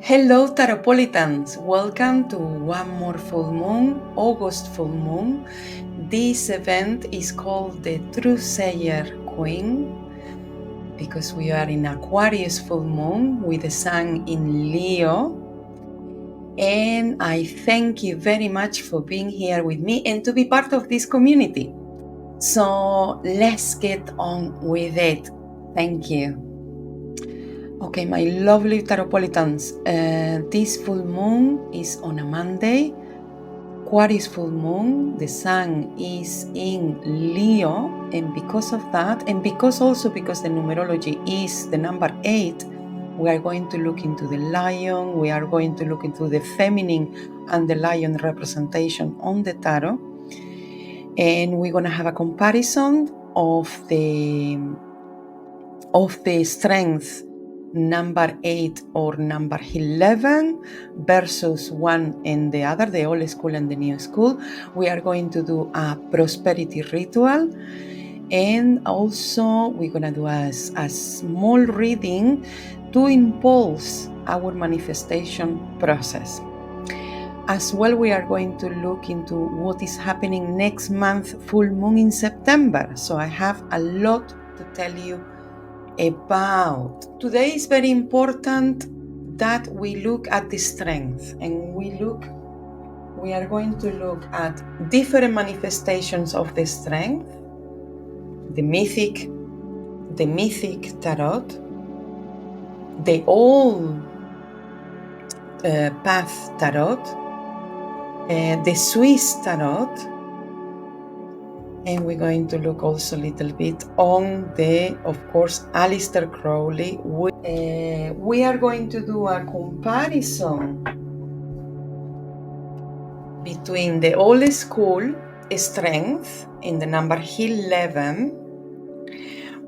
Hello Taropolitans, welcome to one more full moon, August full moon. This event is called the Truthsayer Queen because we are in Aquarius full moon with the sun in Leo. And I thank you very much for being here with me and to be part of this community. So let's get on with it. Thank you. Okay, my lovely Taropolitans, this full moon is on a Monday. Aquarius full moon, the sun is in Leo, and because of that, and because the numerology is the number 8, we are going to look into the lion, we are going to look into the feminine and the lion representation on the tarot, and we're going to have a comparison of the strength number 8 or number 11 versus one and the other, the old school and the new school. We are going to do a prosperity ritual, and also we're going to do a small reading to impulse our manifestation process. As well, we are going to look into what is happening next month, full moon in September. So I have a lot to tell you about. Today is very important that we look at the strength, and we are going to look at different manifestations of the strength, the mythic tarot, the old path tarot, the Swiss tarot, and we're going to look also a little bit on the, of course, Aleister Crowley. We are going to do a comparison between the old school strength in the number 11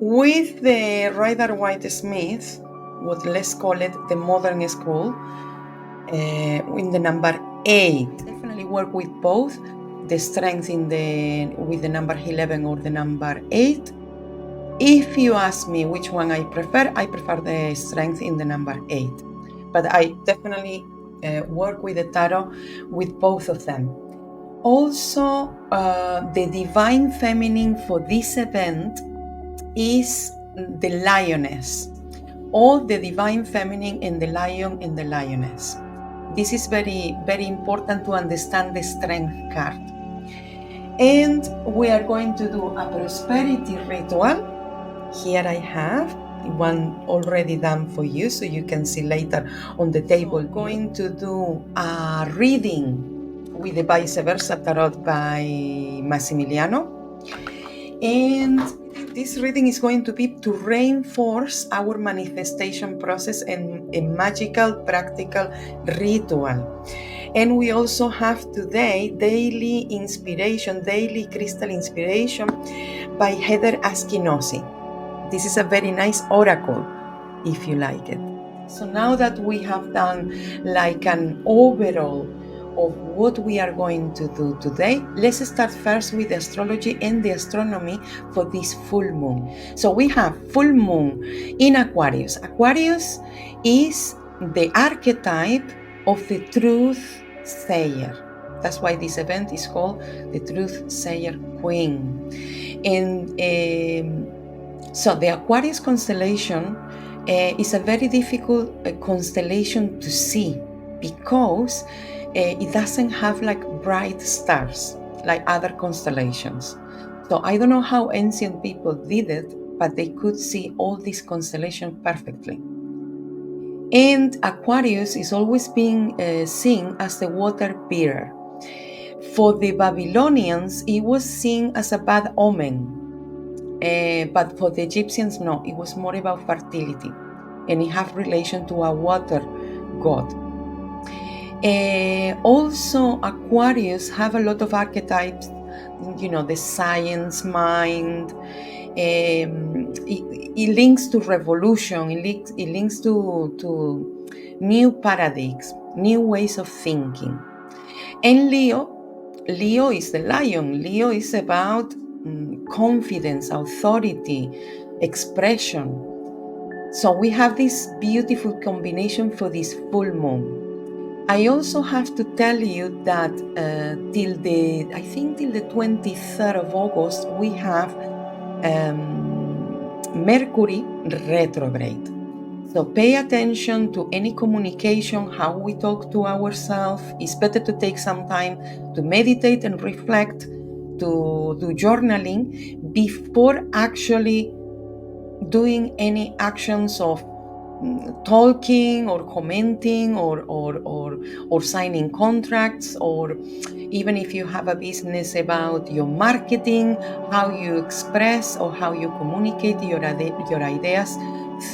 with the Rider-Waite-Smith, what let's call it the modern school, in the number 8. Definitely work with both the strength with the number 11 or the number 8. If you ask me which one I prefer the strength in the number 8. But I definitely work with the tarot with both of them. Also, the divine feminine for this event is the lioness, or the divine feminine and the lion and the lioness. This is very, very important to understand the strength card. And we are going to do a prosperity ritual. Here I have one already done for you, so you can see later on the table. I'm going to do a reading with the Vice Versa Tarot by Massimiliano. And this reading is going to be to reinforce our manifestation process and a magical, practical ritual. And we also have today daily crystal inspiration by Heather Askinosi. This is a very nice oracle, if you like it. So now that we have done like an overall of what we are going to do today, let's start first with the astrology and the astronomy for this full moon. So we have full moon in Aquarius. Aquarius is the archetype of the Truthsayer. That's why this event is called the Truthsayer Queen. And so the Aquarius constellation is a very difficult constellation to see because it doesn't have like bright stars like other constellations. So I don't know how ancient people did it, but they could see all these constellations perfectly. And Aquarius is always being seen as the water bearer. For the Babylonians, it was seen as a bad omen. But for the Egyptians, no, it was more about fertility, and it had relation to a water god. Also, Aquarius have a lot of archetypes, the science mind. It links to revolution. It links to new paradigms, new ways of thinking. And Leo is the lion. Leo is about confidence, authority, expression. So we have this beautiful combination for this full moon. I also have to tell you that till the 23rd of August, we have Mercury retrograde. So pay attention to any communication, how we talk to ourselves. It's better to take some time to meditate and reflect, to do journaling before actually doing any actions of talking or commenting or signing contracts, or even if you have a business, about your marketing, how you express or how you communicate your ideas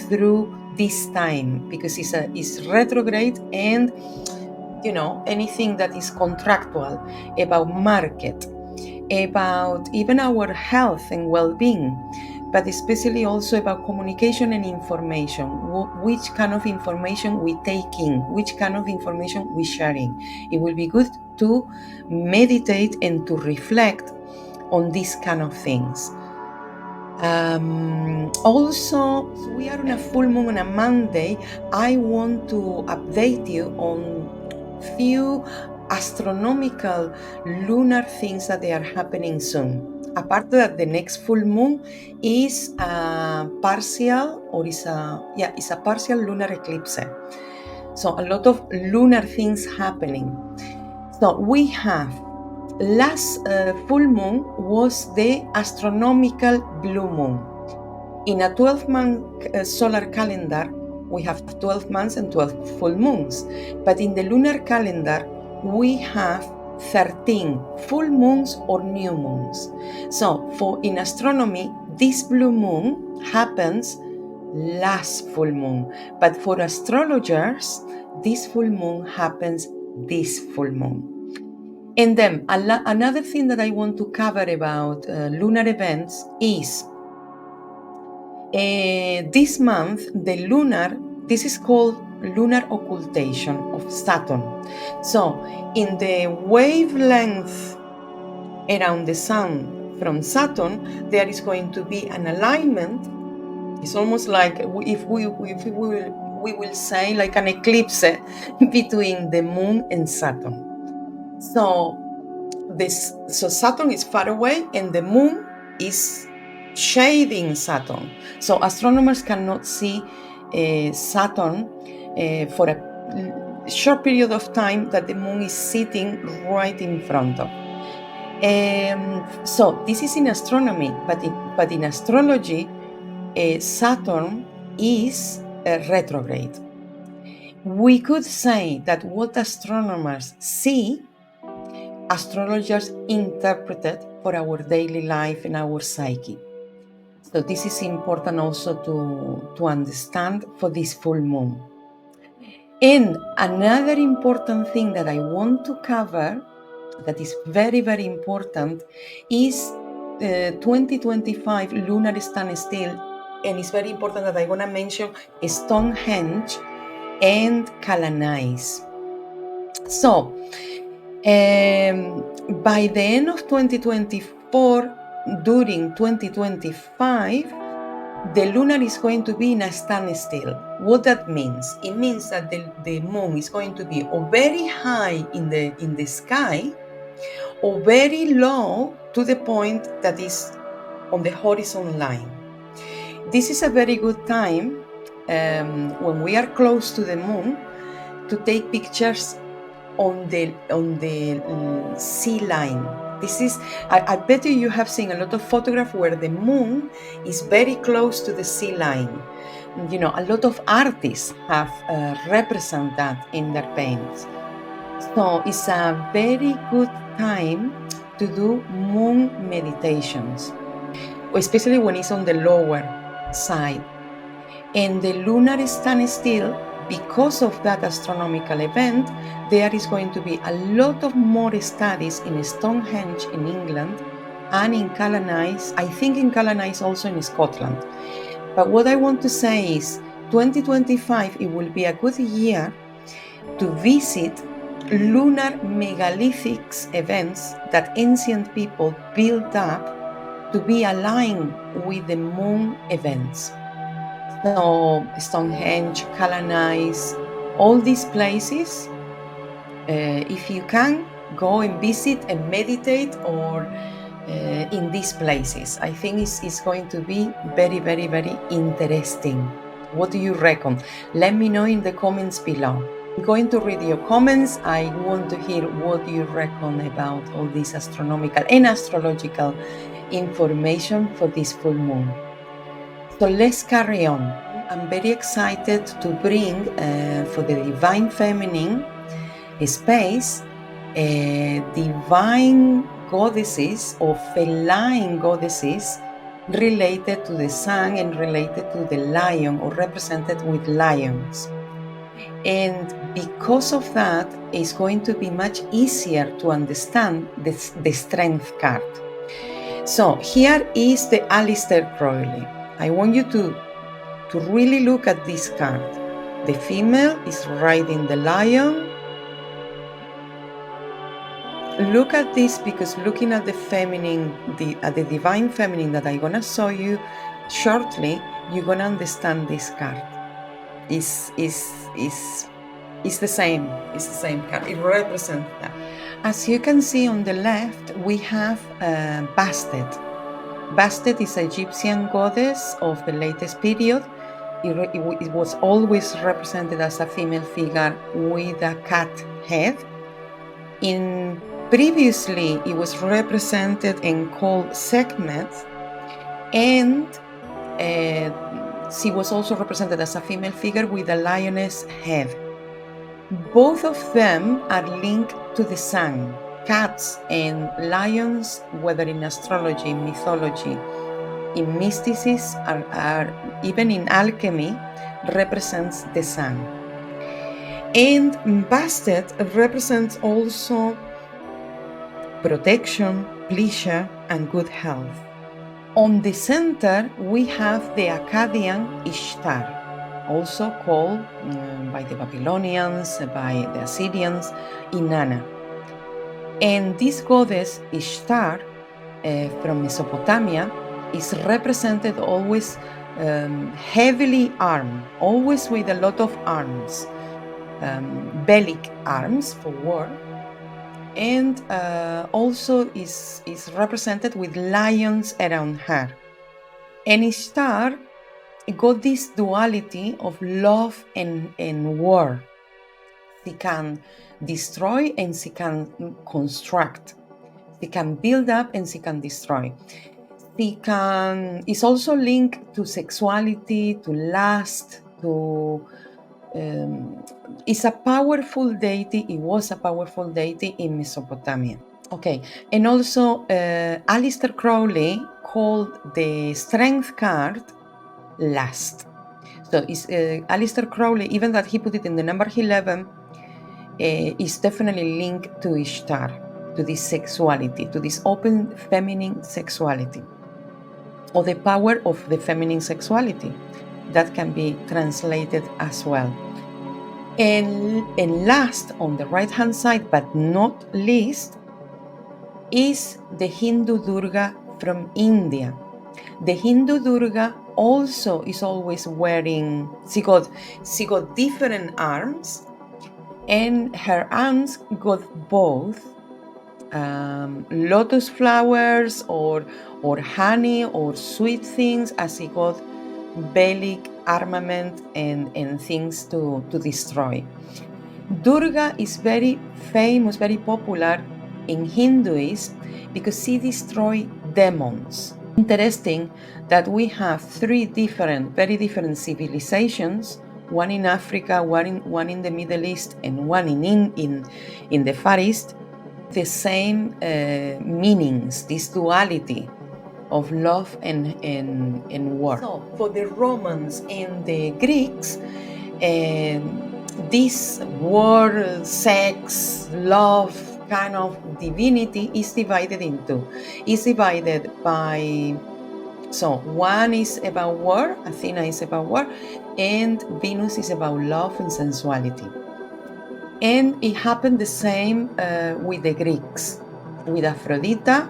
through this time, because it's retrograde, and anything that is contractual about market, about even our health and well-being, but especially also about communication and information, which kind of information we take in, which kind of information we sharing. It will be good to meditate and to reflect on these kind of things. Also, we are on a full moon on a Monday. I want to update you on few astronomical lunar things that they are happening soon. Apart that, the next full moon is a partial, or it's a partial lunar eclipse. So a lot of lunar things happening. So we have last full moon was the astronomical blue moon. In a 12-month solar calendar, we have 12 months and 12 full moons. But in the lunar calendar, we have 13 full moons or new moons. So in astronomy, this blue moon happens last full moon. But for astrologers, this full moon happens this full moon. And then another thing that I want to cover about lunar events is this month, this is called lunar occultation of Saturn. So in the wavelength around the sun from Saturn, there is going to be an alignment. It's almost like if we will say like an eclipse between the moon and Saturn. So Saturn is far away and the moon is shading Saturn. So astronomers cannot see Saturn for a short period of time that the moon is sitting right in front of. So this is in astronomy, but in astrology, Saturn is retrograde. We could say that what astronomers see, astrologers interpreted for our daily life and our psyche. So this is important also to understand for this full moon. And another important thing that I want to cover, that is very, very important, is 2025 lunar standstill. And it's very important that I want to mention Stonehenge and Calanice. So by the end of 2024, during 2025, the lunar is going to be in a standstill. What that means? It means that the moon is going to be or very high in the sky, or very low to the point that is on the horizon line. This is a very good time when we are close to the moon to take pictures on the sea line. This is, I bet you have seen a lot of photographs where the moon is very close to the sea line. A lot of artists have represented that in their paintings. So it's a very good time to do moon meditations, especially when it's on the lower side. And the lunar standstill, because of that astronomical event, there is going to be a lot of more studies in Stonehenge in England and in Calanice. I think in Calanice also in Scotland. But what I want to say is 2025, it will be a good year to visit lunar megalithics events that ancient people built up to be aligned with the moon events. So Stonehenge, Calanice, all these places, if you can, go and visit and meditate or in these places. I think it's going to be very, very, very interesting. What do you reckon? Let me know in the comments below. I'm going to read your comments. I want to hear what you reckon about all this astronomical and astrological information for this full moon. So let's carry on. I'm very excited to bring for the Divine Feminine space divine goddesses or feline goddesses related to the sun and related to the lion or represented with lions. And because of that, it's going to be much easier to understand the strength card. So here is the Aleister Crowley. I want you to really look at this card. The female is riding the lion. Look at this, because looking at the feminine, at the divine feminine that I'm gonna show you shortly, you're gonna understand this card. It's the same. It's the same card. It represents that. As you can see on the left, we have Bastet. Bastet is an Egyptian goddess of the latest period. It was always represented as a female figure with a cat head. Previously, it was represented and called Sekhmet, and she was also represented as a female figure with a lioness head. Both of them are linked to the sun. Cats and lions, whether in astrology, mythology, in mysticism, are even in alchemy, represents the sun. And Bastet represents also protection, pleasure, and good health. On the center, we have the Akkadian Ishtar, also called by the Babylonians, by the Assyrians, Inanna. And this goddess Ishtar from Mesopotamia is represented always heavily armed, always with a lot of arms, bellic arms for war, and also is represented with lions around her. And Ishtar got this duality of love and war. She can destroy and she can construct. She can build up and she can destroy. Is also linked to sexuality, to lust, to it's a powerful deity. It was a powerful deity in Mesopotamia. Okay, and also Aleister Crowley called the strength card lust. So it's Aleister Crowley, even that he put it in the number 11, is definitely linked to Ishtar, to this sexuality, to this open feminine sexuality, or the power of the feminine sexuality. That can be translated as well. And last, on the right hand side, but not least, is the Hindu Durga from India. The Hindu Durga also is always wearing, she got different arms, and her arms got both lotus flowers or honey or sweet things, as she got bellic armament and things to destroy. Durga is very famous, very popular in Hinduism because she destroys demons. Interesting that we have three very different civilizations, one in Africa, one in the Middle East, and one in the Far East, the same meanings, this duality of love and war. So for the Romans and the Greeks, this war, sex, love kind of divinity is divided in two. It's divided by, so one is about war, Athena is about war, and Venus is about love and sensuality. And it happened the same with the Greeks, with Aphrodite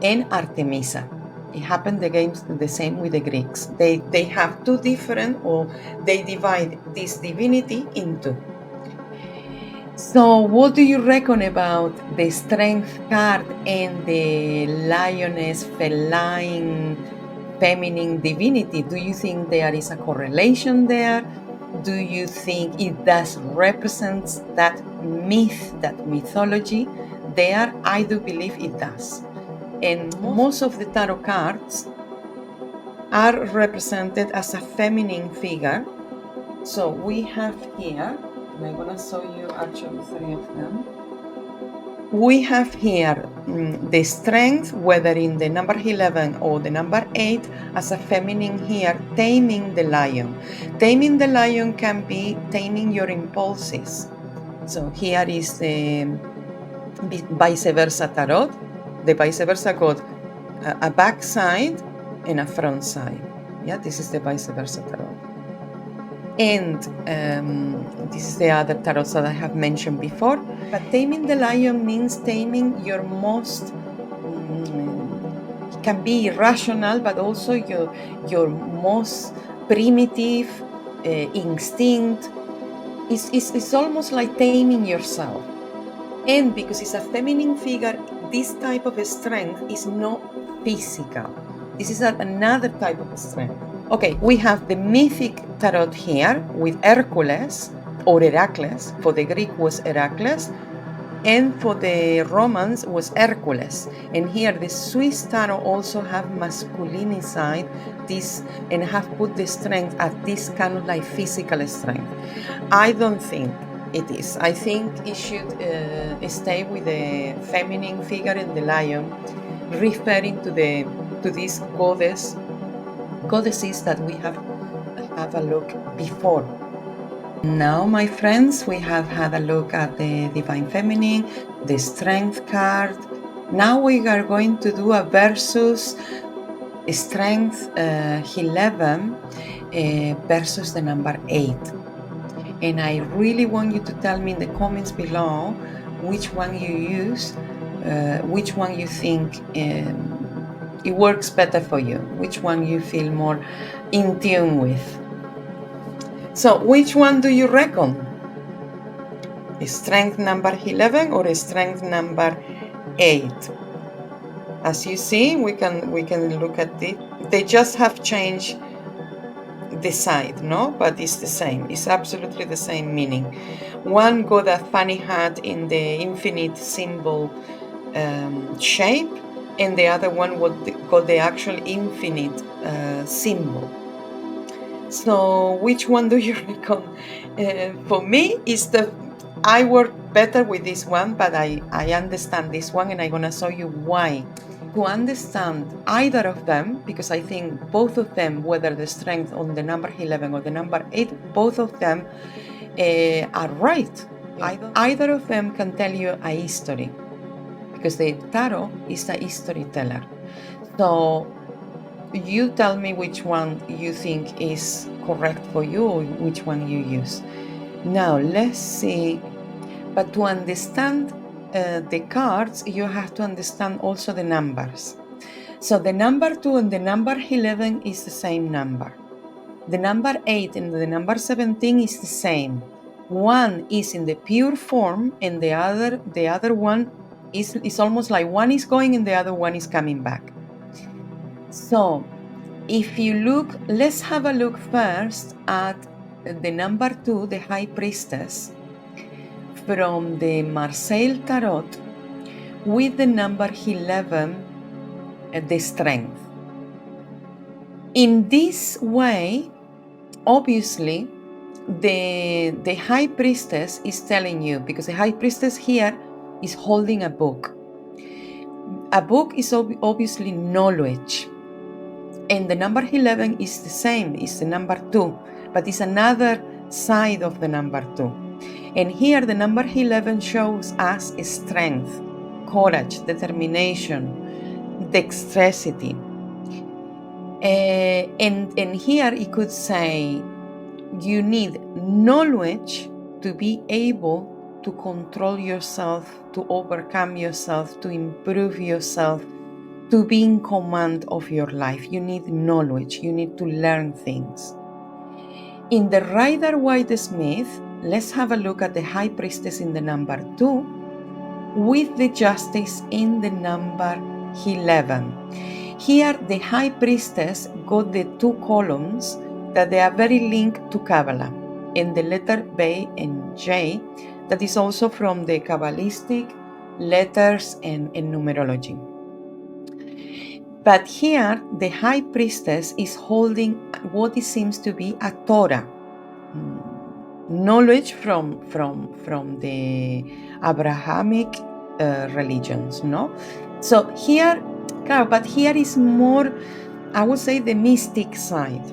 and Artemisa. It happened the same with the Greeks. They have two different, or they divide this divinity into. So what do you reckon about the strength card and the lioness, feline, feminine divinity? Do you think there is a correlation there? Do you think it does represents that myth, that mythology there? I do believe it does. And most of the tarot cards are represented as a feminine figure. So we have here, and I'm gonna show you actually 3 of them. We have here the strength, whether in the number 11 or the number 8, as a feminine here, taming the lion. Taming the lion can be taming your impulses. So here is the vice versa tarot. The vice versa got a back side and a front side. Yeah, this is the vice versa tarot. And this is the other tarots that I have mentioned before. But taming the lion means taming your most, it can be irrational, but also your most primitive instinct. It's almost like taming yourself. And because it's a feminine figure, this type of strength is not physical. This is another type of strength. Okay, we have the mythic tarot here with Hercules, or Heracles. For the Greek was Heracles, and for the Romans was Hercules. And here the Swiss tarot also have masculinized this and have put the strength at this kind of like physical strength. I don't think it is. I think it should stay with the feminine figure in the lion, referring to this goddesses that we have a look before. Now, my friends, we have had a look at the divine feminine, the strength card. Now we are going to do a versus strength 11 versus the number 8. And I really want you to tell me in the comments below which one you use, which one you think it works better for you, which one you feel more in tune with. So which one do you reckon? Strength number 11 or strength number 8? As you see, we can look at it. They just have changed the side, no? But it's the same. It's absolutely the same meaning. One got a funny hat in the infinite symbol shape, and the other one got the actual infinite symbol. So which one do you reckon? For me, I work better with this one, but I understand this one, and I'm gonna show you why. To understand either of them, because I think both of them, whether the strength on the number 11 or the number 8, both of them are right. Either of them can tell you a history, because the tarot is a history teller. So you tell me which one you think is correct for you, or which one you use. Now let's see. But to understand the cards, you have to understand also the numbers. So the number 2 and the number 11 is the same number. The number 8 and the number 17 is the same. One is in the pure form, and the other one is almost like one is going and the other one is coming back. So if you look, let's have a look first at the number 2, the High Priestess, from the Marseille Tarot, with the number 11, the Strength. In this way, obviously, the High Priestess is telling you, because the High Priestess here is holding a book. A book is obviously knowledge. And the number 11 is the same, it's the number 2, but it's another side of the number 2. And here the number 11 shows us strength, courage, determination, dexterity. And here it could say you need knowledge to be able to control yourself, to overcome yourself, to improve yourself, to be in command of your life. You need knowledge. You need to learn things. In the Rider-Waite-Smith, let's have a look at the High Priestess in the number 2 with the Justice in the number 11. Here, the High Priestess got the 2 columns that they are very linked to Kabbalah, and the letter B and J, that is also from the Kabbalistic letters and numerology. But here, the High Priestess is holding what it seems to be a Torah, knowledge from the Abrahamic religions, no? So here, but here is more, I would say, the mystic side,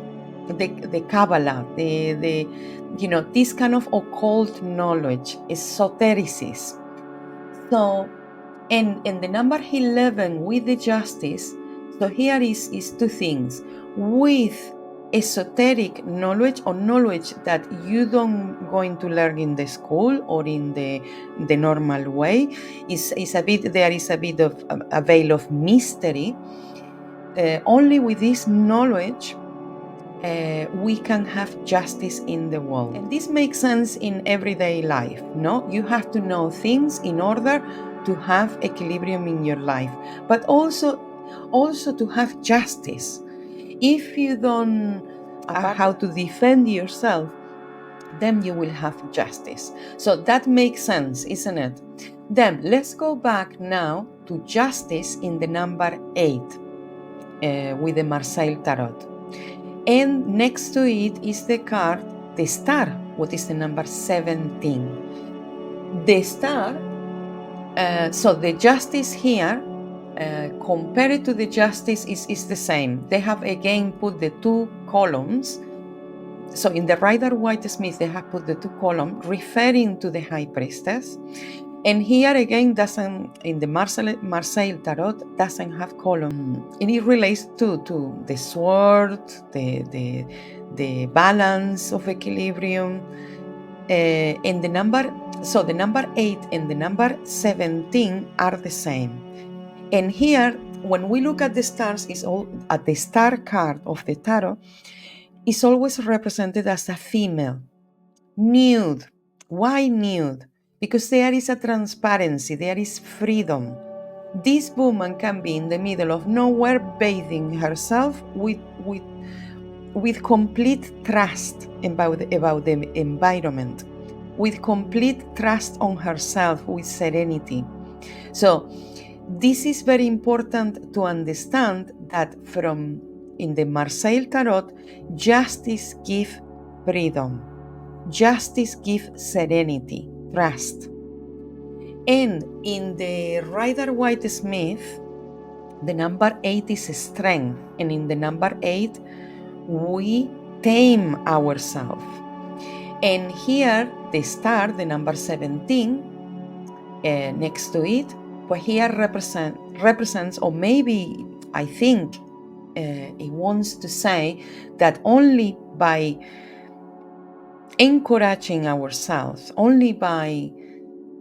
the Kabbalah, the this kind of occult knowledge, esotericism. So, in the number 11 with the Justice, so here is 2 things. With esoteric knowledge, or knowledge that you don't going to learn in the school or in the normal way, there is a bit of a veil of mystery. Only with this knowledge we can have justice in the world. And this makes sense in everyday life, no? You have to know things in order to have equilibrium in your life, but also to have justice. If you don't know how to defend yourself, then you will have justice. So that makes sense, isn't it? Then let's go back now to Justice in the number 8 with the VIII Tarot. And next to it is the card, the Star, what is the number 17. The Star, so the Justice here, compared to the Justice, is the same. They have again put the 2 columns. So in the Rider-Waite-Smith, they have put the 2 columns referring to the High Priestess. And here again, in the VIII Tarot, doesn't have column. And it relates to the sword, the balance of equilibrium. And the number 8 and the number 17 are the same. And here, when we look at the stars, at the star card of the tarot, is always represented as a female, nude. Why nude? Because there is a transparency, there is freedom. This woman can be in the middle of nowhere, bathing herself with complete trust about the environment, with complete trust on herself, with serenity. So this is very important to understand that in the VIII Tarot, justice gives freedom. Justice gives serenity, trust. And in the Rider-Waite-Smith, the number 8 is strength. And in the number 8, we tame ourselves. And here, the star, the number 17, next to it, but here represents, or maybe I think it wants to say that only by encouraging ourselves, only by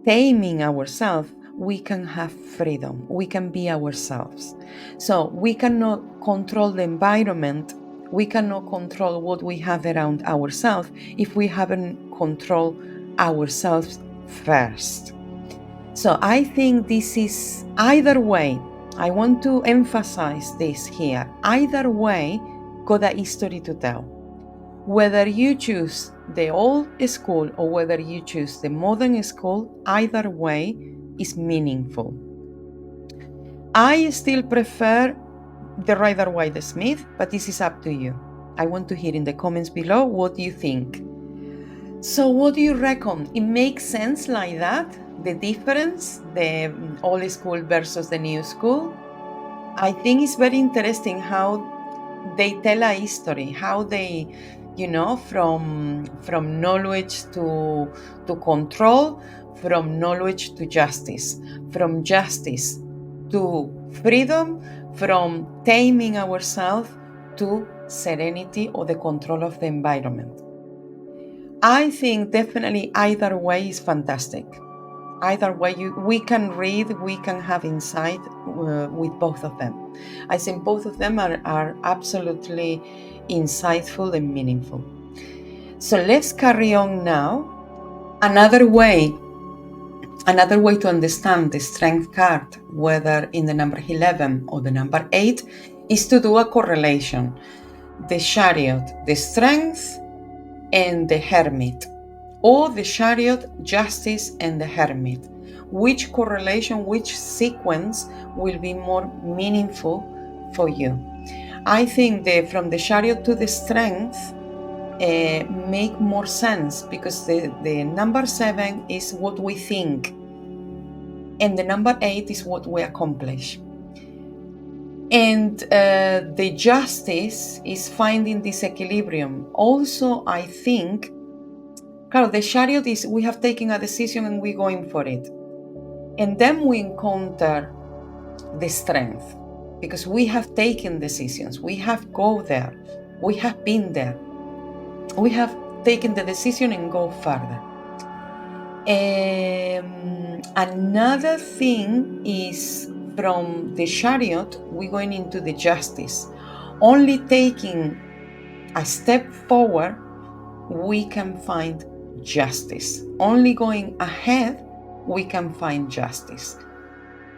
taming ourselves, we can have freedom. We can be ourselves. So we cannot control the environment. We cannot control what we have around ourselves if we haven't controlled ourselves first. So I think this is, either way, I want to emphasize this here, either way got a history to tell. Whether you choose the old school or whether you choose the modern school, either way is meaningful. I still prefer the Rider-Waite-Smith, but this is up to you. I want to hear in the comments below what you think. So what do you reckon? It makes sense like that? The difference, the old school versus the new school? I think it's very interesting how they tell a history, how they, from knowledge to control, from knowledge to justice, from justice to freedom, from taming ourselves to serenity or the control of the environment. I think definitely either way is fantastic. Either way, we can read, we can have insight with both of them. I think both of them are absolutely insightful and meaningful. So let's carry on now. Another way to understand the strength card, whether in the number 11 or the number 8, is to do a correlation. The Chariot, the Strength, and the Hermit, or the Chariot, Justice, and the Hermit. Which correlation, which sequence will be more meaningful for you? I think from the Chariot to the Strength make more sense, because the number 7 is what we think, and the number 8 is what we accomplish. And the Justice is finding this equilibrium. Also, I think, the Chariot is we have taken a decision and we're going for it. And then we encounter the Strength, because we have taken decisions. We have go there. We have been there. We have taken the decision and go further. Another thing is, from the Chariot, we're going into the Justice. Only taking a step forward, we can find justice. Only going ahead, we can find justice.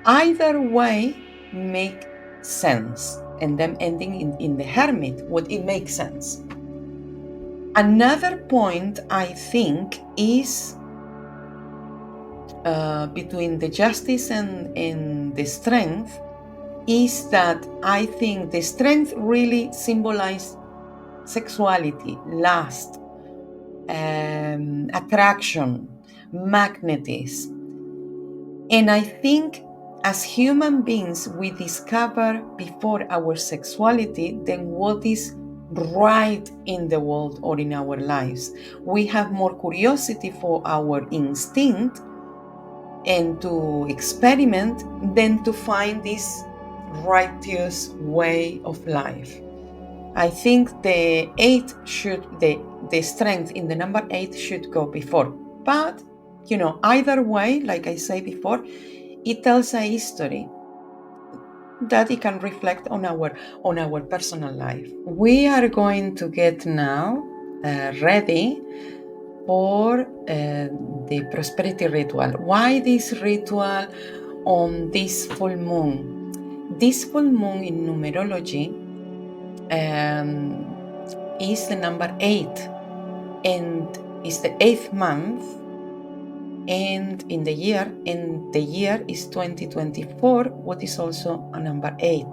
Either way make sense, and then ending in the Hermit, would it make sense? Another point, I think, is between the Justice and the Strength, is that I think the Strength really symbolizes sexuality, lust, attraction, magnetism. And I think as human beings, we discover before our sexuality than what is right in the world or in our lives. We have more curiosity for our instinct and to experiment than to find this righteous way of life. I think the Strength in the number 8 should go before. But, either way, like I said before, it tells a history that it can reflect on our personal life. We are going to get now ready for the prosperity ritual. Why this ritual on this full moon? This full moon in numerology is the number 8, and is the 8th month, and the year is 2024, what is also a number 8.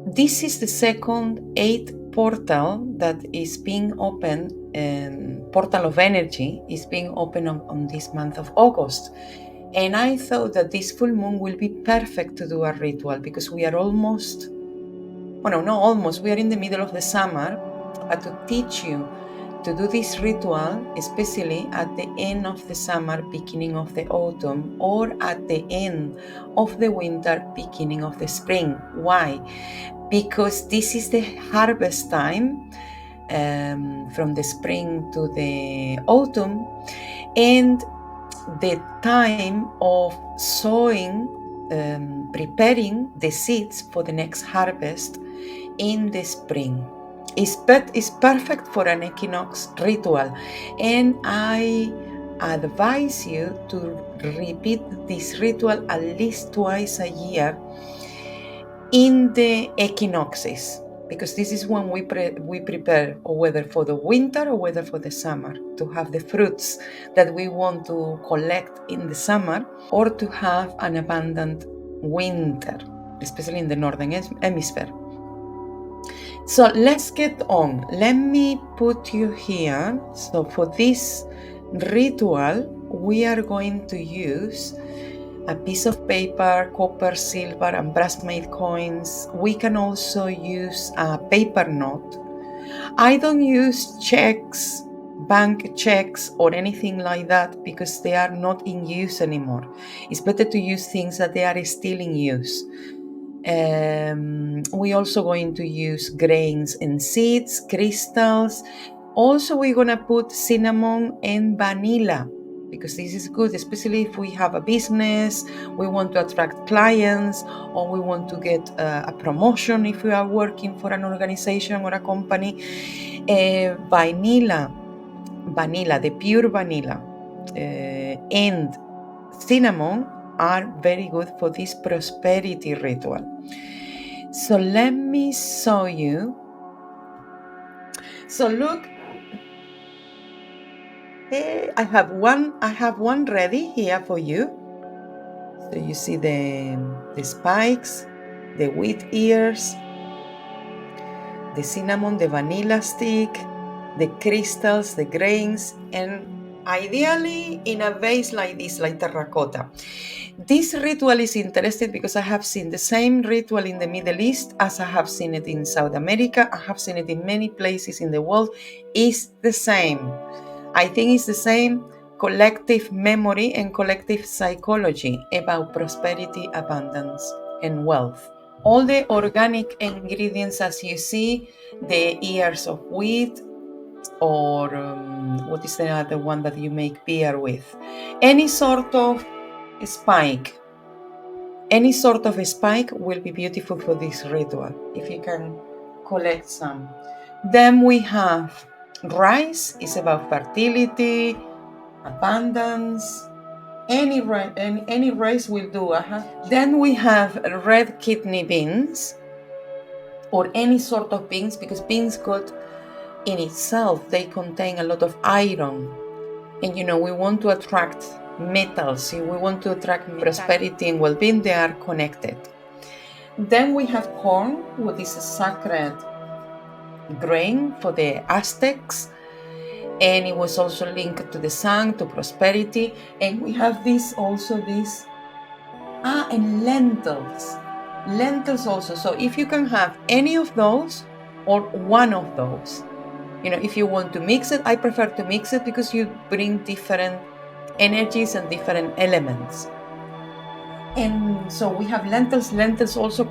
This is the second 8 portal that is being opened, portal of energy is being opened on this month of August. And I thought that this full moon will be perfect to do a ritual, because we are almost, we are in the middle of the summer, but to teach you to do this ritual, especially at the end of the summer, beginning of the autumn, or at the end of the winter, beginning of the spring. Why? Because this is the harvest time, from the spring to the autumn, and the time of sowing, preparing the seeds for the next harvest in the spring. It's perfect for an equinox ritual, and I advise you to repeat this ritual at least twice a year in the equinoxes, because this is when we prepare, or whether for the winter or whether for the summer, to have the fruits that we want to collect in the summer, or to have an abundant winter, especially in the northern hemisphere. So let's get on. Let me put you here. So for this ritual, we are going to use a piece of paper, copper, silver, and brass-made coins. We can also use a paper note. I don't use checks, bank checks, or anything like that, because they are not in use anymore. It's better to use things that they are still in use. We're also going to use grains and seeds, crystals. Also, we're going to put cinnamon and vanilla, because this is good, especially if we have a business, we want to attract clients, or we want to get a promotion if we are working for an organization or a company. Vanilla, the pure vanilla, and cinnamon are very good for this prosperity ritual. So let me show you. So look, I have one ready here for you. So you see the spikes, the wheat ears, the cinnamon, the vanilla stick, the crystals, the grains, and ideally in a vase like this, like terracotta. This ritual is interesting because I have seen the same ritual in the Middle East as I have seen it in South America. I have seen it in many places in the world. It's the same. I think it's the same collective memory and collective psychology about prosperity, abundance, and wealth. All the organic ingredients, as you see, the ears of wheat, or what is the other one that you make beer with? Any sort of spike. Any sort of spike will be beautiful for this ritual, if you can collect some. Then we have rice, is about fertility, abundance. Any rice will do. Then we have red kidney beans, or any sort of beans, because beans got in itself, they contain a lot of iron. And we want to attract metals, we want to attract prosperity and well-being. They are connected. Then we have corn, what is a sacred grain for the Aztecs, and it was also linked to the sun, to prosperity. And we have and lentils also. So if you can have any of those or one of those, if you want to mix it, I prefer to mix it because you bring different energies and different elements. And so we have lentils. Lentils also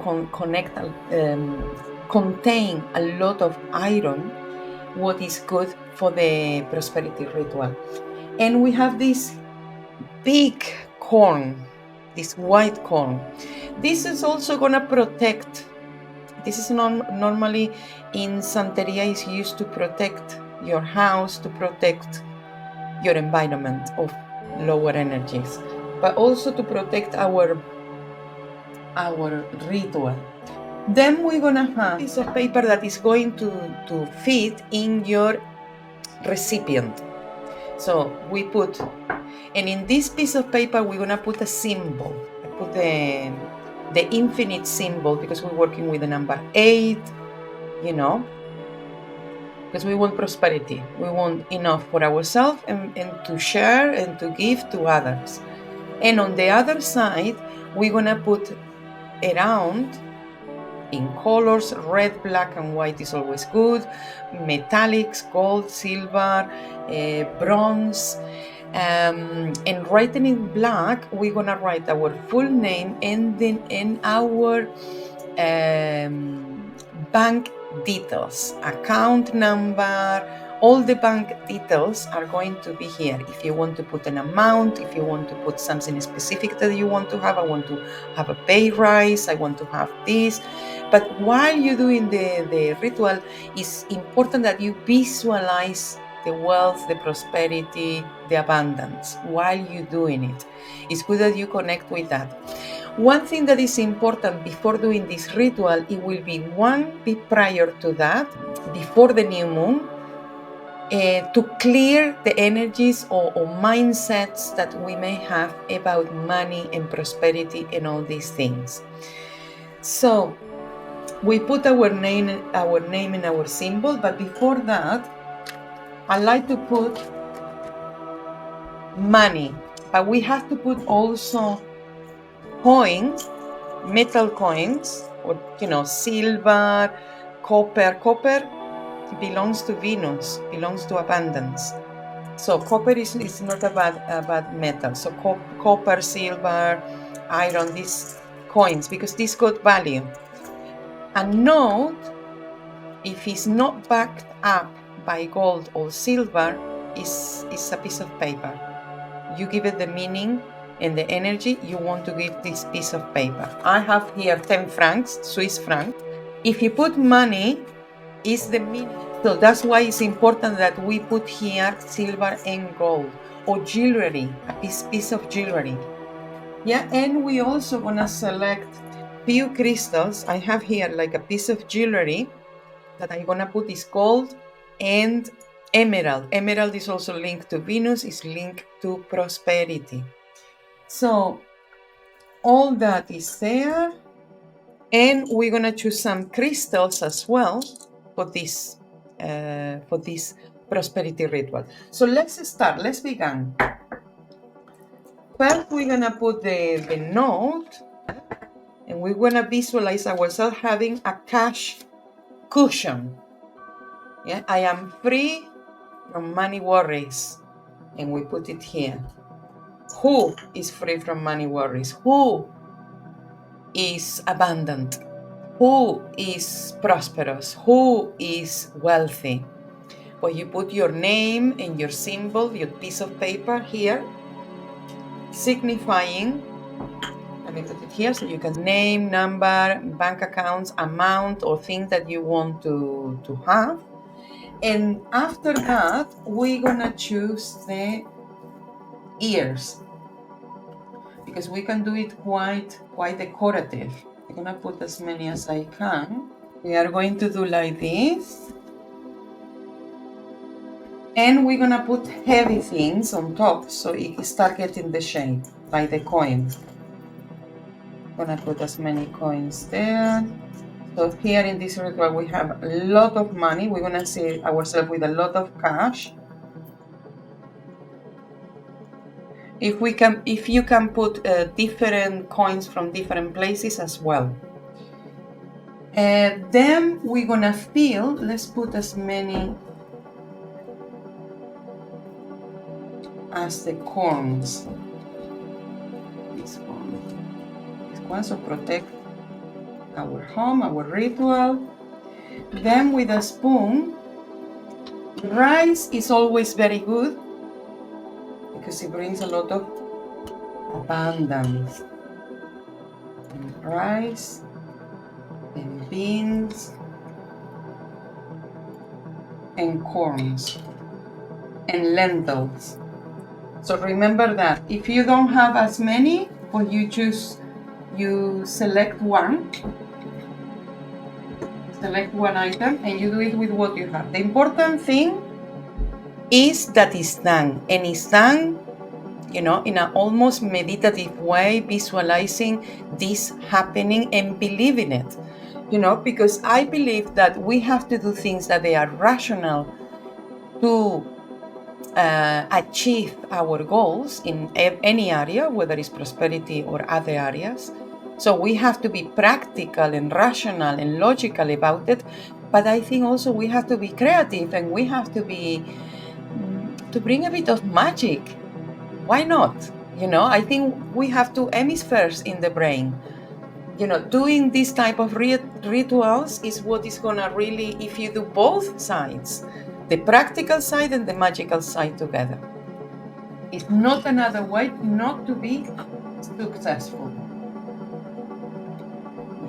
contain a lot of iron, what is good for the prosperity ritual. And we have this big corn, this white corn. This is also going to protect. This is normally in Santeria is used to protect your house, to protect your environment of lower energies, but also to protect our ritual. Then we're gonna have a piece of paper that is going to fit in your recipient. So we put, and in this piece of paper we're gonna put a symbol. I put the infinite symbol because we're working with the number 8, because we want prosperity. We want enough for ourselves and to share and to give to others. And on the other side, we're gonna put around in colors, red, black, and white is always good, metallics, gold, silver, bronze, and writing in black, we're gonna write our full name and then in our bank details, account number, all the bank details are going to be here. If you want to put an amount, if you want to put something specific that you want to have, I want to have a pay rise, I want to have this. But while you're doing the ritual, it's important that you visualize the wealth, the prosperity, the abundance while you're doing it. It's good that you connect with that. One thing that is important before doing this ritual, it will be be prior to that, before the new moon, to clear the energies or mindsets that we may have about money and prosperity and all these things. So we put our name and our symbol, but before that, I like to put money, but we have to put also coins, metal coins, or silver, copper. Copper belongs to Venus, belongs to abundance. So copper is not a bad metal. So copper, silver, iron, these coins, because these got value. A note, if it's not backed up by gold or silver, is a piece of paper. you give it the meaning and the energy you want to give this piece of paper. I have here 10 francs, Swiss francs. If you put money, is the meaning. So that's why it's important that we put here silver and gold, or jewelry, a piece of jewelry. Yeah, and we also gonna select few crystals. I have here like a piece of jewelry that I'm gonna put is gold and emerald. Emerald is also linked to Venus, is linked to prosperity. So all that is there, and we're gonna choose some crystals as well for this prosperity ritual. So let's start. Let's begin. First, we're gonna put the note, and we're gonna visualize ourselves having a cash cushion. Yeah, I am free from money worries, and we put it here. Who is free from money worries? Who is abundant? Who is prosperous? Who is wealthy? Well, you put your name and your symbol, your piece of paper here, signifying, let me put it here so you can name, number, bank accounts, amount, or thing that you want to have. And after that, we're gonna choose the ears, because we can do it quite decorative. I'm gonna put as many as I can. We are going to do like this. And we're gonna put heavy things on top so it start getting the shape, like the coins. Gonna put as many coins there. So here in this ritual we have a lot of money. We're gonna see ourselves with a lot of cash. If you can put different coins from different places as well. Then we're gonna fill, let's put as many as the corns. This one, so protect our home, our ritual. Then with a spoon, rice is always very good because it brings a lot of abundance. And rice and beans and corns and lentils. So remember that if you don't have as many, or you select one item and you do it with what you have. The important thing is that it's done, and it's done, in an almost meditative way, visualizing this happening and believing it, because I believe that we have to do things that they are rational to achieve our goals in any area, whether it's prosperity or other areas. So we have to be practical and rational and logical about it. But I think also we have to be creative, and we have to bring a bit of magic. Why not? I think we have two hemispheres in the brain. Doing this type of rituals is what is gonna really, if you do both sides, the practical side and the magical side together, it's not another way not to be successful.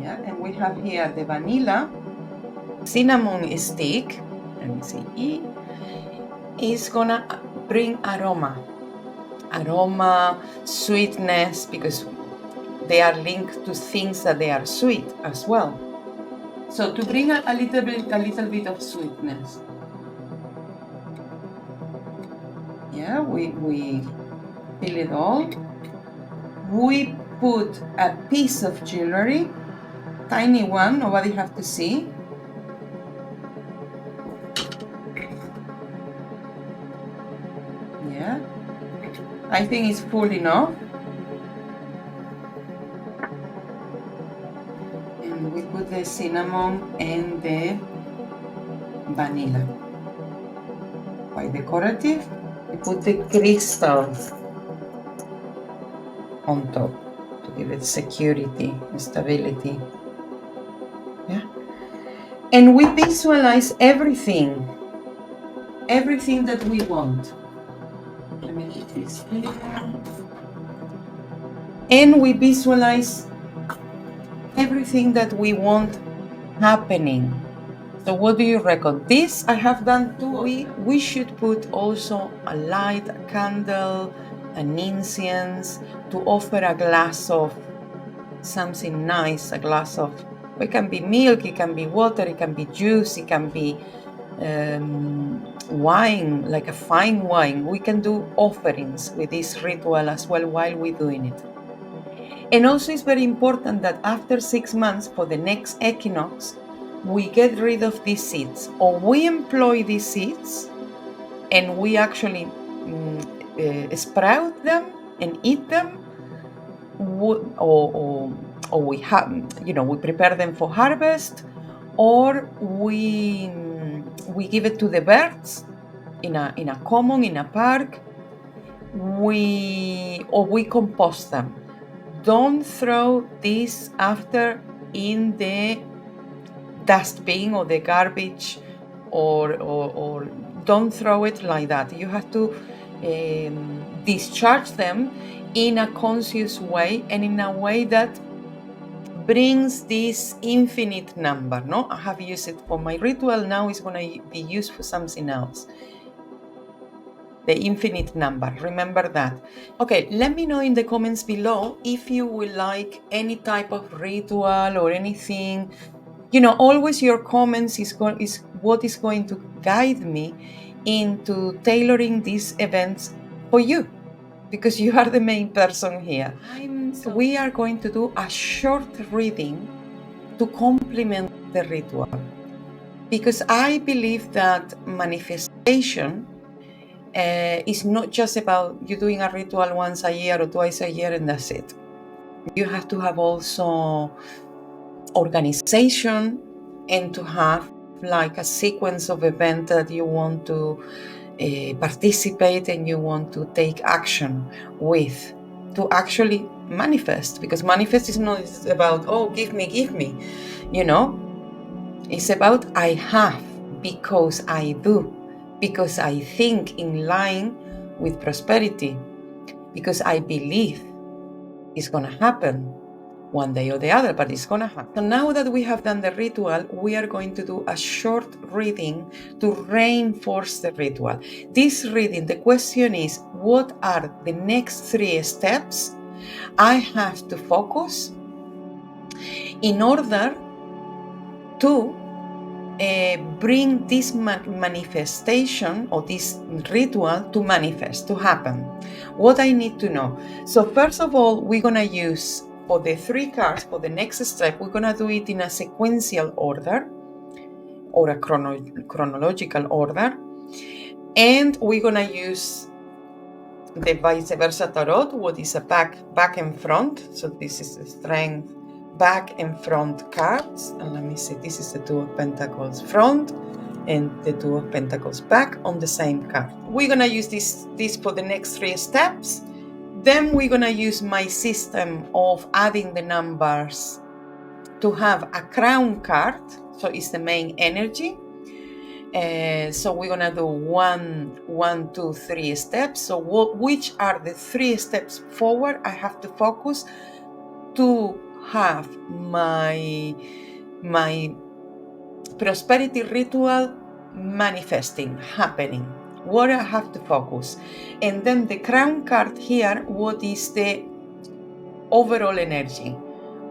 Yeah, and we have here the vanilla, cinnamon stick. Let me see. Is gonna bring aroma, sweetness, because they are linked to things that they are sweet as well. So to bring a little bit of sweetness. Yeah, we fill it all. We put a piece of jewelry, tiny one, nobody have to see. Yeah, I think it's full enough. And we put the cinnamon and the vanilla. Quite decorative. We put the crystals on top to give it security and stability. Yeah. And we visualize everything that we want. Let And we visualize everything that we want happening. So what do you reckon? This I have done too. We should put also a light, a candle, an incense, to offer a glass of something nice, a glass of, it can be milk, it can be water, it can be juice, it can be wine, like a fine wine. We can do offerings with this ritual as well while we're doing it. And also it's very important that after 6 months, for the next equinox, we get rid of these seeds, or we employ these seeds and we actually sprout them and eat them, or we have, we prepare them for harvest, or we give it to the birds in a common, in a park, or we compost them. Don't throw this after in the dustbin or the garbage, or don't throw it like that. You have to discharge them in a conscious way, and in a way that brings this infinite number. No, I have used it for my ritual. Now it's going to be used for something else. The infinite number, remember that. Okay, let me know in the comments below if you would like any type of ritual or anything. Always your comments is what is going to guide me into tailoring these events for you, because you are the main person here. We are going to do a short reading to complement the ritual, because I believe that manifestation is not just about you doing a ritual once a year or twice a year and that's it. You have to have also organization, and to have like a sequence of events that you want to participate and you want to take action with, to actually manifest. Because manifest is not about, oh, give me, it's about I have, because I do, because I think in line with prosperity, because I believe it's going to happen one day or the other, but it's going to happen. So now that we have done the ritual, we are going to do a short reading to reinforce the ritual. This reading, the question is, what are the next 3 steps I have to focus in order to bring this manifestation or this ritual to manifest, to happen? What I need to know. So first of all, we're going to use, for the 3 cards, for the next step, we're going to do it in a sequential order or a chronological order. And we're going to use the vice-versa tarot, what is a back and front. So this is the strength back and front cards. And let me see, this is the 2 of Pentacles front and the 2 of Pentacles back on the same card. We're going to use this for the next 3 steps. Then we're going to use my system of adding the numbers to have a crown card. So it's the main energy. So we're going to do 1, 2, 3 steps. So which are the 3 steps forward I have to focus to have my prosperity ritual manifesting, happening? What I have to focus. And then the crown card here, what is the overall energy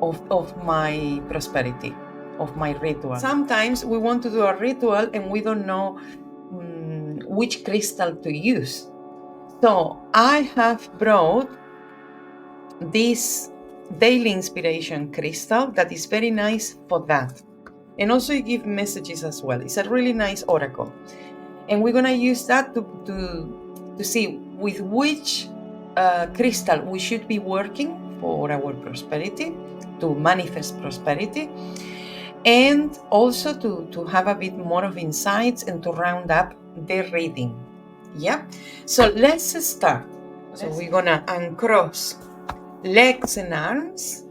of my prosperity, of my ritual? Sometimes we want to do a ritual and we don't know which crystal to use. So I have brought this daily inspiration crystal that is very nice for that. And also you give messages as well. It's a really nice oracle. And we're going to use that to see with which crystal we should be working for our prosperity, to manifest prosperity, and also to have a bit more of insights and to round up the reading. Yeah, so let's start. So we're going to uncross legs and arms.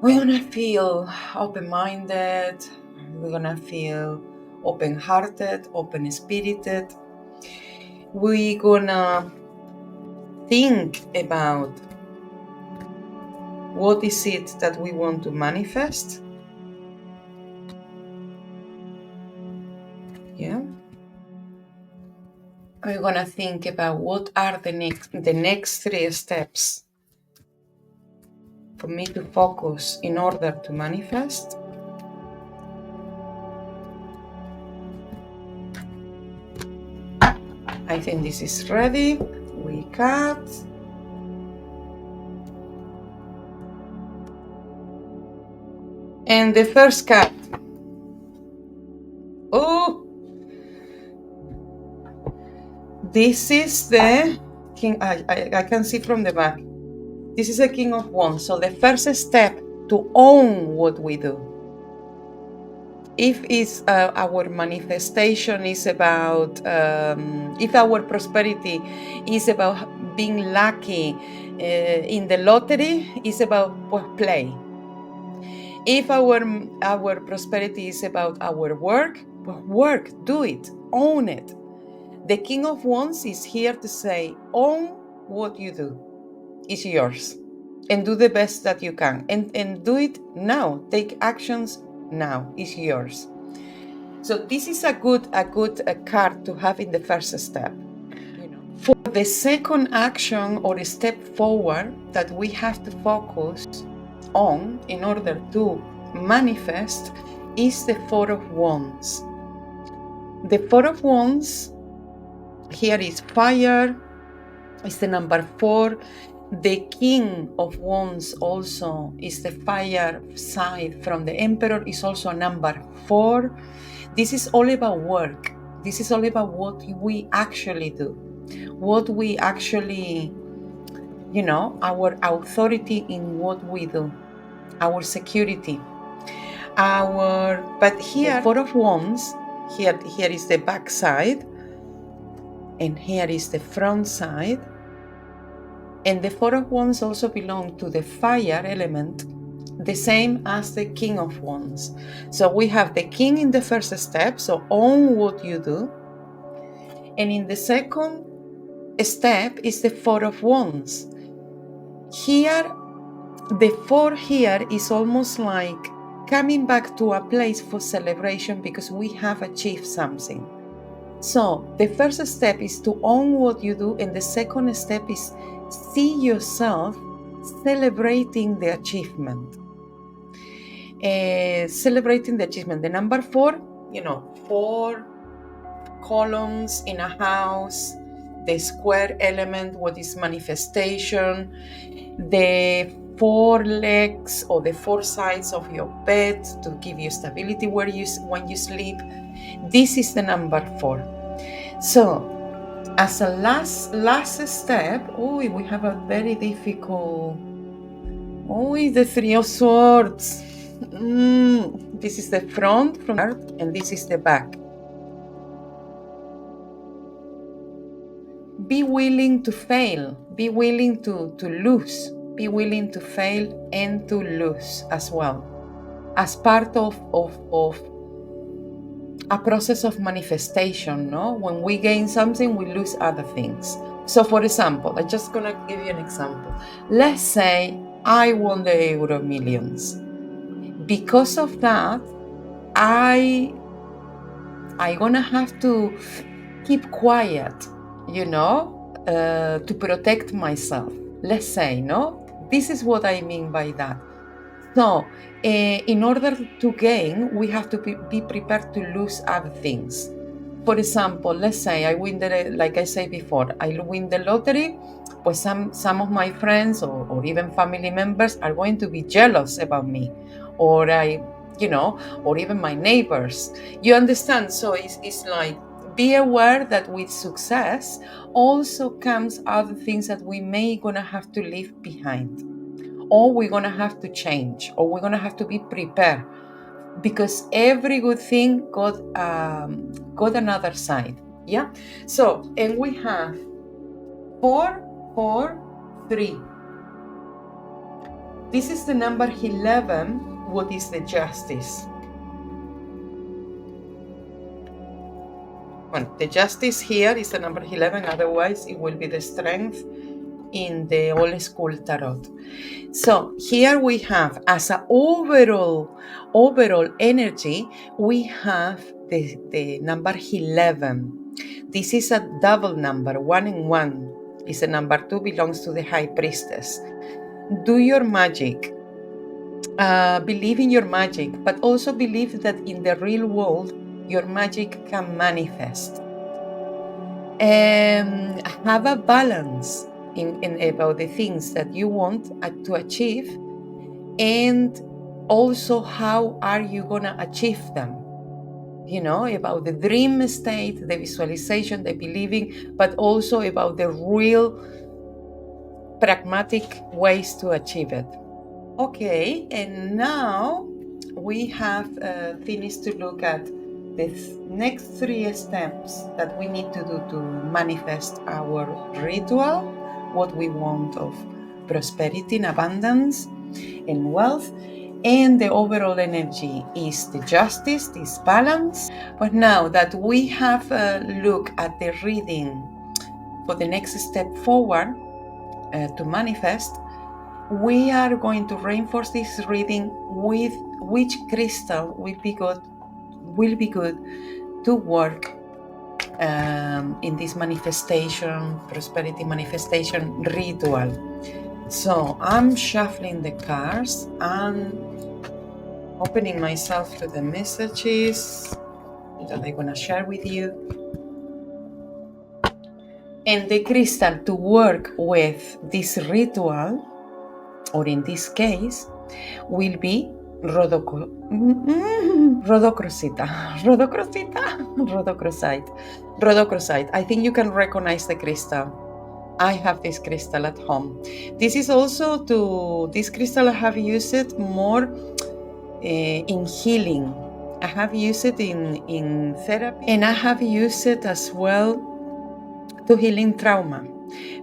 We're going to feel open-minded. We're going to feel open-hearted, open-spirited. we're gonna think about what is it that we want to manifest. Yeah. We're gonna think about what are the next 3 steps for me to focus in order to manifest. I think this is ready. We cut. And the first cut. Oh, this is the king. I can see from the back. This is the King of Wands. So the first step to own what we do. If it's our manifestation is about, if our prosperity is about being lucky in the lottery, it's about play. If our prosperity is about our work, do it, own it. The King of Wands is here to say, own what you do. It's yours. And do the best that you can. And do it now. Take actions now. It's yours. So this is a good card to have in the first step. For the second action or step forward that we have to focus on in order to manifest is the Four of Wands. The Four of Wands here is fire, is the number 4. The King of Wands also is the fire side from the Emperor, is also number 4. This is all about work. This is all about what we actually do. What we actually, our authority in what we do. Our security. But here, the Four of Wands, here is the back side. And here is the front side. And the Four of Wands also belong to the fire element, the same as the King of Wands. So we have the King in the first step, so own what you do. And in the second step is the Four of Wands. Here, the 4 here is almost like coming back to a place for celebration because we have achieved something. So the first step is to own what you do, and the second step is see yourself celebrating the achievement. Celebrating the achievement. The number 4, 4 columns in a house, the square element, what is manifestation, the 4 legs or the 4 sides of your bed to give you stability when you sleep. This is the number 4. So, as a last step, we have a very difficult. The 3 of Swords. This is the front from the heart, and this is the back. Be willing to fail. Be willing to lose. Be willing to fail and to lose as well, as part of a process of manifestation, no? When we gain something, we lose other things. So for example, I'm just gonna give you an example. Let's say I won the Euro Millions. Because of that, I gonna have to keep quiet, to protect myself. Let's say, no? This is what I mean by that. So, in order to gain, we have to be prepared to lose other things. For example, let's say I win like I said before, I win the lottery, but some of my friends or even family members are going to be jealous about me, or or even my neighbors. You understand? So it's like, be aware that with success also comes other things that we may gonna have to leave behind, or we're gonna have to change, or we're gonna have to be prepared, because every good thing got another side. Yeah. So, and we have 4, 4, 3. This is the number 11. What is the Justice? Well, the justice here is the number 11, otherwise it will be the strength in the old school tarot. So here we have, as an overall energy, we have the number 11. This is a double number, 1 and 1. Is the number 2, belongs to the high priestess. Do your magic. Believe in your magic, but also believe that in the real world, your magic can manifest. Have a balance in about the things that you want to achieve, and also how are you gonna achieve them. About the dream state, the visualization, the believing, but also about the real pragmatic ways to achieve it. Okay, and now we have finished to look at the next 3 steps that we need to do to manifest our ritual, what we want of prosperity and abundance and wealth, and the overall energy is the justice, this balance. But now that we have a look at the reading for the next step forward to manifest, we are going to reinforce this reading with which crystal will be good to work in this manifestation, prosperity manifestation ritual. So I'm shuffling the cards and opening myself to the messages that I'm gonna share with you. And the crystal to work with this ritual, or in this case, will be rhodochrosite. I think you can recognize the crystal. I have this crystal at home. This is also this crystal I have used it more in healing. I have used it in therapy, and I have used it as well to healing trauma.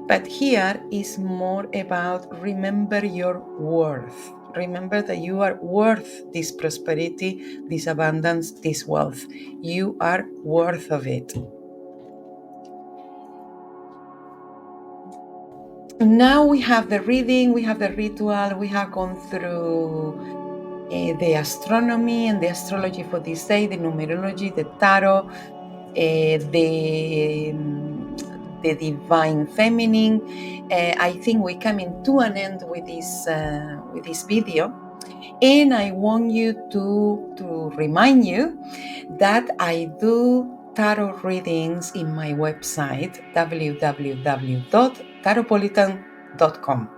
But here is more about remember your worth. Remember that you are worth this prosperity, this abundance, this wealth. You are worth of it. Now we have the reading, we have the ritual, we have gone through the astronomy and the astrology for this day, the numerology, the tarot, the divine feminine. I think we're coming to an end with this video, and I want you to remind you that I do tarot readings in my website www.tarotpolitan.com.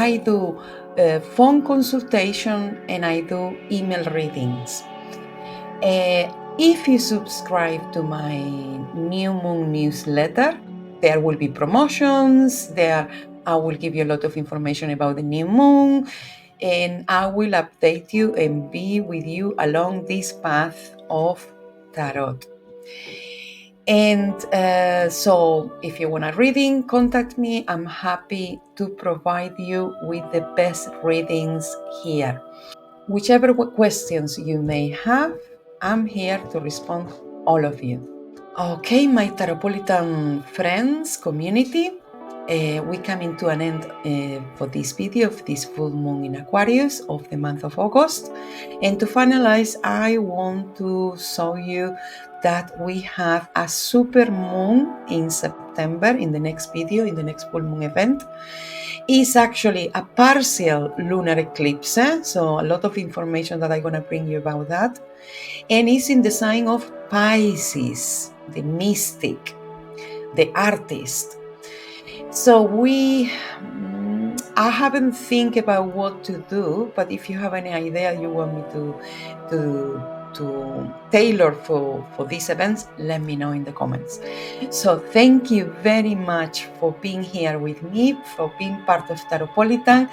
I do phone consultation, and I do email readings. If you subscribe to my New Moon newsletter, there will be promotions. There I will give you a lot of information about the new moon, and I will update you and be with you along this path of tarot. And so if you want a reading, contact me. I'm happy to provide you with the best readings here. Whichever questions you may have, I'm here to respond all of you. Okay, my Taropolitan friends, community, we coming to an end for this video of this full moon in Aquarius of the month of August. And to finalize, I want to show you that we have a super moon in September in the next video, in the next full moon event. Is actually a partial lunar eclipse, so a lot of information that I'm going to bring you about that. And it's in the sign of Pisces, the mystic, the artist. So I haven't think about what to do, but if you have any idea you want me to tailor for these events, let me know in the comments. So thank you very much for being here with me, for being part of Taropolitan,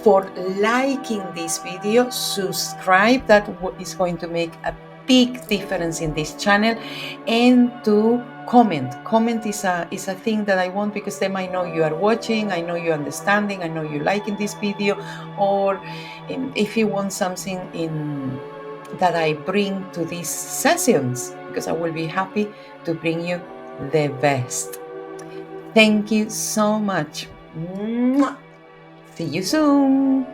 for liking this video, subscribe, that is going to make a big difference in this channel, and to comment is a thing that I want, because then I know you are watching, I know you're understanding, I know you're liking this video, or if you want something that I bring to these sessions, because I will be happy to bring you the best. Thank you so much. Mwah. See you soon.